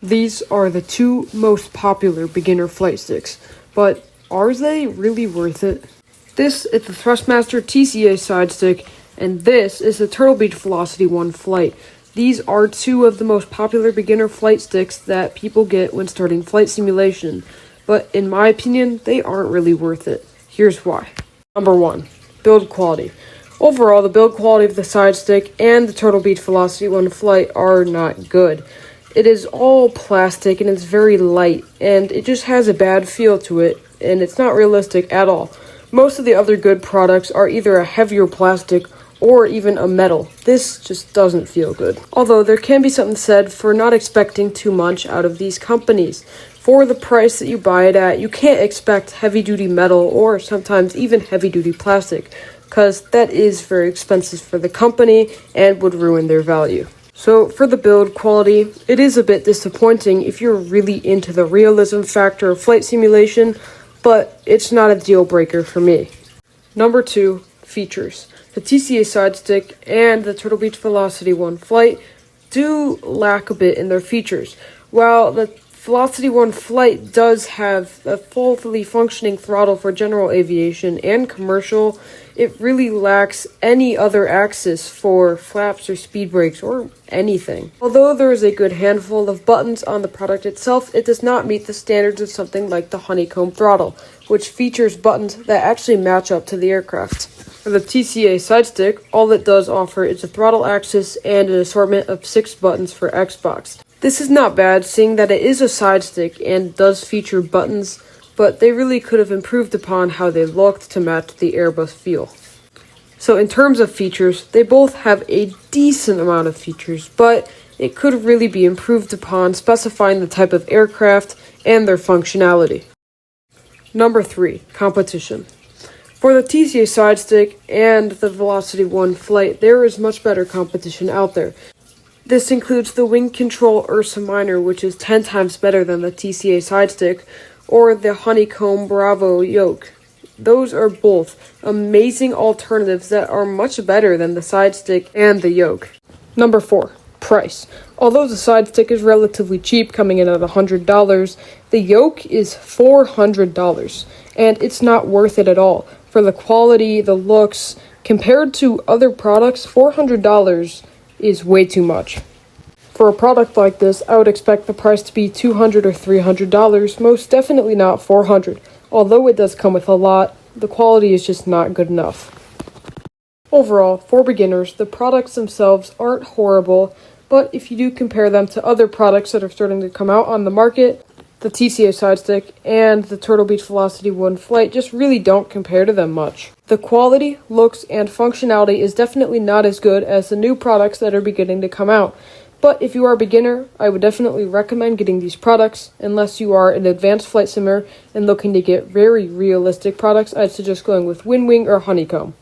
These are the two most popular beginner flight sticks, but are they really worth it? This is the Thrustmaster TCA Sidestick, and this is the Turtlebeach Velocity 1 Flight. These are two of the most popular beginner flight sticks that people get when starting flight simulation, but in my opinion, they aren't really worth it. Here's why. Number 1. Build quality. Overall, the build quality of the Sidestick and the Turtlebeach Velocity 1 Flight are not good. It is all plastic and it's very light, and it just has a bad feel to it, and it's not realistic at all. Most of the other good products are either a heavier plastic or even a metal. This just doesn't feel good. Although there can be something said for not expecting too much out of these companies. For the price that you buy it at, you can't expect heavy-duty metal or sometimes even heavy-duty plastic, because that is very expensive for the company and would ruin their value. So for the build quality, it is a bit disappointing if you're really into the realism factor of flight simulation, but it's not a deal breaker for me. Number 2, features. The TCA Sidestick and the Turtlebeach Velocity 1 Flight do lack a bit in their features. While the Velocity 1 Flight does have a fully functioning throttle for general aviation and commercial, it really lacks any other axis for flaps or speed brakes or anything. Although there is a good handful of buttons on the product itself, it does not meet the standards of something like the honeycomb throttle, which features buttons that actually match up to the aircraft. For the TCA Sidestick, all it does offer is a throttle axis and an assortment of 6 buttons for Xbox. This is not bad, seeing that it is a side stick and does feature buttons, but they really could have improved upon how they looked to match the Airbus feel. So in terms of features, they both have a decent amount of features, but it could really be improved upon specifying the type of aircraft and their functionality. Number 3, competition. For the TCA Sidestick and the Velocity 1 Flight, there is much better competition out there. This includes the Wing Control Ursa Minor, which is 10 times better than the TCA Sidestick, or the Honeycomb Bravo yoke. Those are both amazing alternatives that are much better than the Sidestick and the yoke. Number 4, price. Although the Sidestick is relatively cheap, coming in at $100, the yoke is $400, and it's not worth it at all. For the quality, the looks, compared to other products, $400 is way too much. For a product like this, I would expect the price to be $200 or $300, most definitely not $400. Although it does come with a lot, the quality is just not good enough. Overall, for beginners, the products themselves aren't horrible, but if you do compare them to other products that are starting to come out on the market, the TCA Sidestick and the Turtlebeach Velocity 1 Flight just really don't compare to them much. The quality, looks, and functionality is definitely not as good as the new products that are beginning to come out. But if you are a beginner, I would definitely recommend getting these products. Unless you are an advanced flight simmer and looking to get very realistic products, I'd suggest going with Wing or Honeycomb.